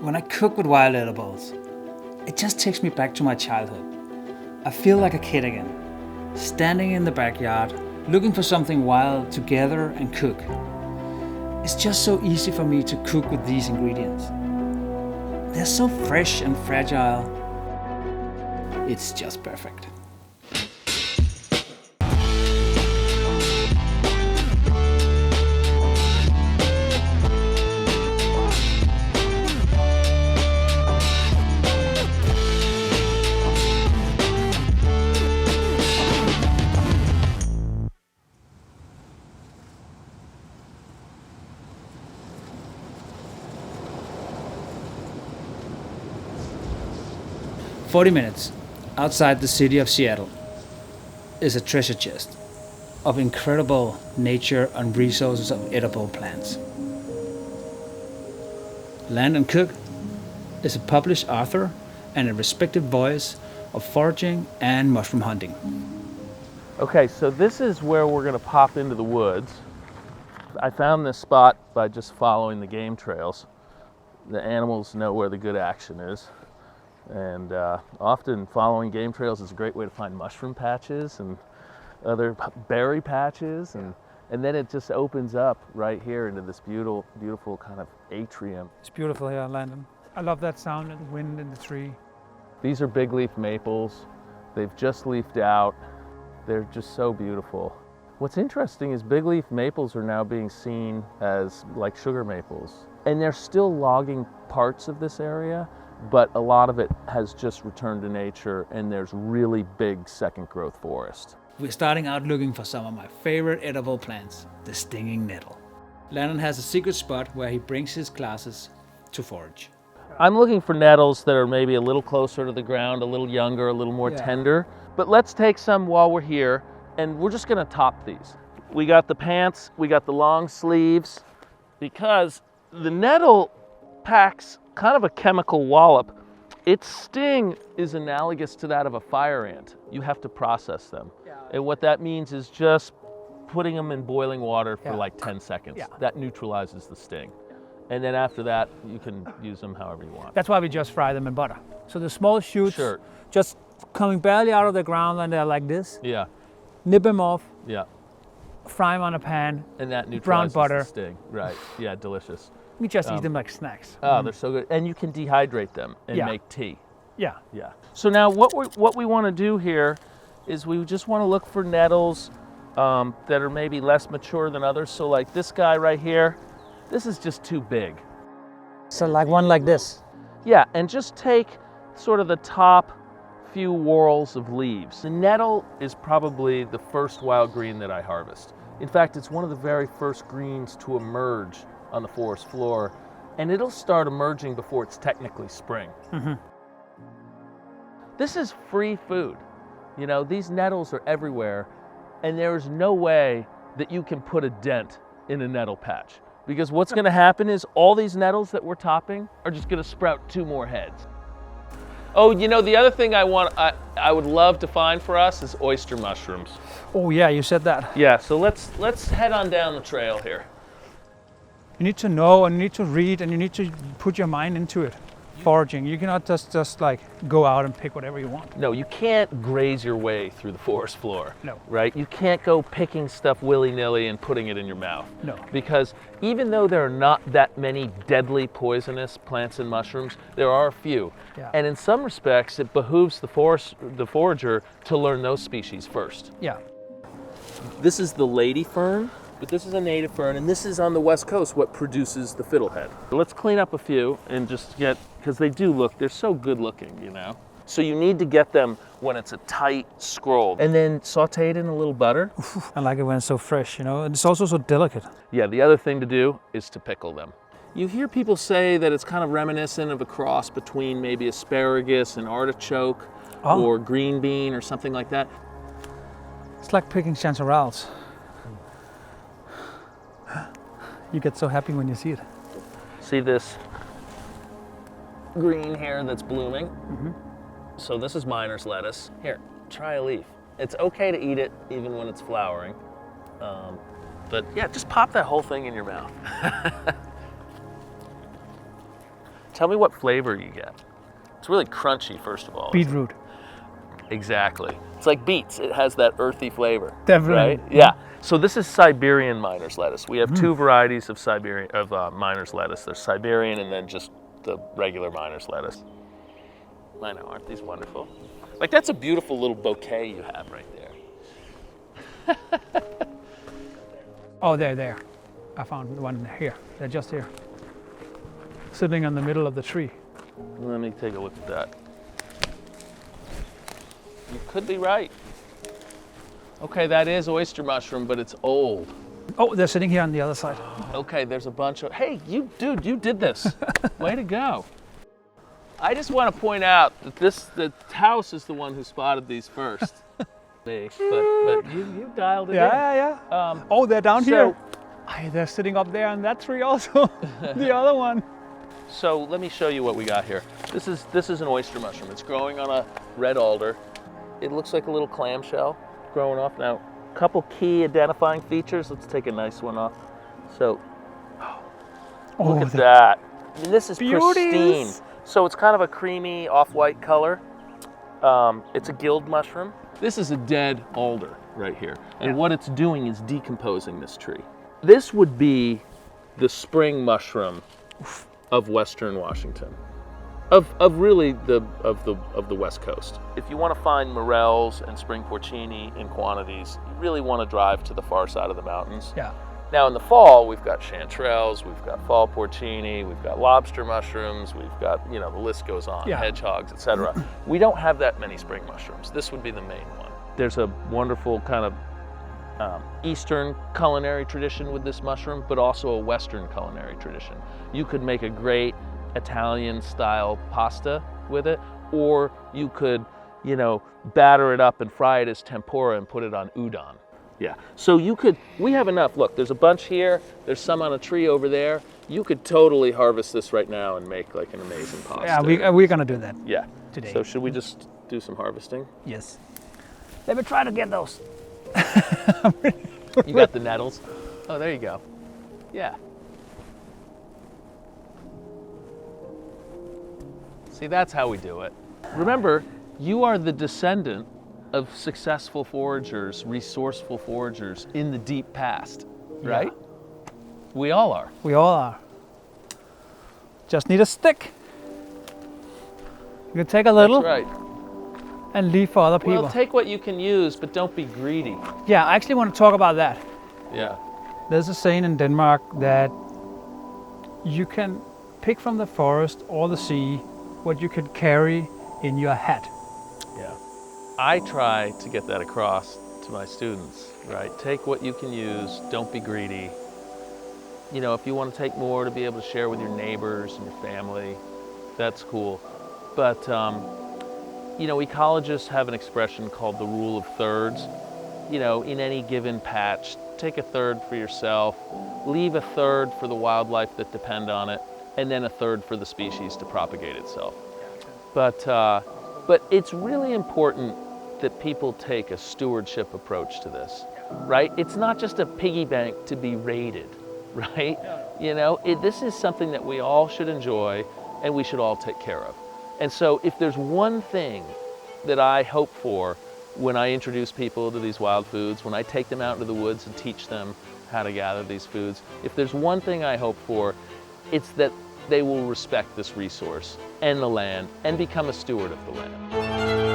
When I cook with wild edibles, it just takes me back to my childhood. I feel like a kid again, standing in the backyard, looking for something wild to gather and cook. It's just so easy for me to cook with these ingredients. They're so fresh and fragile. It's just perfect. "40 minutes outside the city of Seattle is a treasure chest of incredible nature and resources of edible plants. Langdon Cook is a published author and a respected voice of foraging and mushroom hunting." Okay, so this is where we're going to pop into the woods. I found this spot by just following the game trails. The animals know where the good action is. And often following game trails is a great way to find mushroom patches and other berry patches, and then it just opens up right here into this beautiful kind of atrium. It's beautiful here in Langdon. I love that sound of the wind in the tree. These are big leaf maples. They've just leafed out. They're just so beautiful. What's interesting is big leaf maples are now being seen as like sugar maples, and they're still logging parts of this area, but a lot of it has just returned to nature, and there's really big second growth forest. We're starting out looking for some of my favorite edible plants, the stinging nettle. Langdon has a secret spot where he brings his classes to forage. I'm looking for nettles that are maybe a little closer to the ground, a little younger, a little more tender. But let's take some while we're here, and we're just gonna top these. We got the pants, we got the long sleeves, because the nettle packs kind of a chemical wallop. Its sting is analogous to that of a fire ant. You have to process them. And what that means is just putting them in boiling water for like 10 seconds. That neutralizes the sting. And then after that, you can use them however you want. That's why we just fry them in butter. So the small shoots, just coming barely out of the ground, and they're like this. Yeah. Nip them off. Yeah. Fry them on a pan. And that neutralizes brown butter. the sting. Right. Yeah, delicious. We just eat them like snacks. Oh, they're so good. And you can dehydrate them and make tea. Yeah. Yeah. So now what we want to do here is we just want to look for nettles that are maybe less mature than others. So like this guy right here, this is just too big. So like one like this. Yeah, and just take sort of the top few whorls of leaves. The nettle is probably the first wild green that I harvest. In fact, it's one of the very first greens to emerge on the forest floor, and it'll start emerging before it's technically spring. This is free food. You know, these nettles are everywhere, and there is no way that you can put a dent in a nettle patch, because what's going to happen is all these nettles that we're topping are just going to sprout 2 more heads. Oh, you know, the other thing I would love to find for us is oyster mushrooms. Oh yeah, you said that. Yeah, so let's head on down the trail here. You need to know, and you need to read, and you need to put your mind into it. Foraging. You cannot just like go out and pick whatever you want. No, you can't graze your way through the forest floor. No. Right? You can't go picking stuff willy-nilly and putting it in your mouth. No. Because even though there are not that many deadly poisonous plants and mushrooms, there are a few. Yeah. And in some respects, it behooves the forager to learn those species first. Yeah. This is the lady fern, but this is a native fern, and this is on the west coast what produces the fiddlehead. Let's clean up a few and just get, because they're so good looking, you know. So you need to get them when it's a tight scroll, and then saute it in a little butter. I like it when it's so fresh, you know, and it's also so delicate. Yeah, the other thing to do is to pickle them. You hear people say that it's kind of reminiscent of a cross between maybe asparagus and artichoke, or green bean or something like that. It's like picking chanterelles. You get so happy when you see it. See this green here that's blooming? So this is miner's lettuce. Here, try a leaf. It's okay to eat it even when it's flowering. But yeah, just pop that whole thing in your mouth. Tell me what flavor you get. It's really crunchy, first of all. Beetroot. Exactly. It's like beets. It has that earthy flavor. Definitely. Right? Yeah. So this is Siberian miner's lettuce. We have two varieties of miner's lettuce. There's Siberian and then just the regular miner's lettuce. I know, aren't these wonderful? Like, that's a beautiful little bouquet you have right there. Oh, they're there. I found one here. They're just here. Sitting in the middle of the tree. Let me take a look at that. You could be right. Okay, that is oyster mushroom, but it's old. Oh, they're sitting here on the other side. Okay, there's a bunch of, hey, you did this. Way to go. I just want to point out that the house is the one who spotted these first. But you dialed it in. Yeah. Oh, they're down here. They're sitting up there on that tree also. The other one. So let me show you what we got here. This is an oyster mushroom. It's growing on a red alder. It looks like a little clamshell growing off. Now, a couple key identifying features. Let's take a nice one off. So, look at that. I mean, this is pristine. So it's kind of a creamy off-white color. It's a gill mushroom. This is a dead alder right here. And what it's doing is decomposing this tree. This would be the spring mushroom of Western Washington. Of really the West Coast. If you want to find morels and spring porcini in quantities, you really want to drive to the far side of the mountains. Yeah. Now in the fall, we've got chanterelles, we've got fall porcini, we've got lobster mushrooms, we've got, the list goes on, hedgehogs, etc. We don't have that many spring mushrooms. This would be the main one. There's a wonderful kind of Eastern culinary tradition with this mushroom, but also a Western culinary tradition. You could make a great Italian style pasta with it, or you could, batter it up and fry it as tempura and put it on udon. Yeah, so we have enough. Look, there's a bunch here, there's some on a tree over there. You could totally harvest this right now and make like an amazing pasta. Yeah, we're gonna do that. Yeah. Today. So should we just do some harvesting? Yes. Let me try to get those. You got the nettles? Oh, there you go. Yeah. See, that's how we do it. Remember, you are the descendant of successful foragers, resourceful foragers in the deep past, right? Yeah. We all are. We all are. Just need a stick. You can take a little. That's right. And leave for other people. Well, take what you can use, but don't be greedy. Yeah, I actually want to talk about that. Yeah. There's a saying in Denmark that you can pick from the forest or the sea what you could carry in your hat. Yeah. I try to get that across to my students, right? Take what you can use, don't be greedy. If you want to take more to be able to share with your neighbors and your family, that's cool. But, ecologists have an expression called the rule of thirds. In any given patch, take a third for yourself, leave a third for the wildlife that depend on it, and then a third for the species to propagate itself. But it's really important that people take a stewardship approach to this, right? It's not just a piggy bank to be raided, right? This is something that we all should enjoy and we should all take care of. And so if there's one thing that I hope for when I introduce people to these wild foods, when I take them out into the woods and teach them how to gather these foods, if there's one thing I hope for, it's that they will respect this resource and the land and become a steward of the land.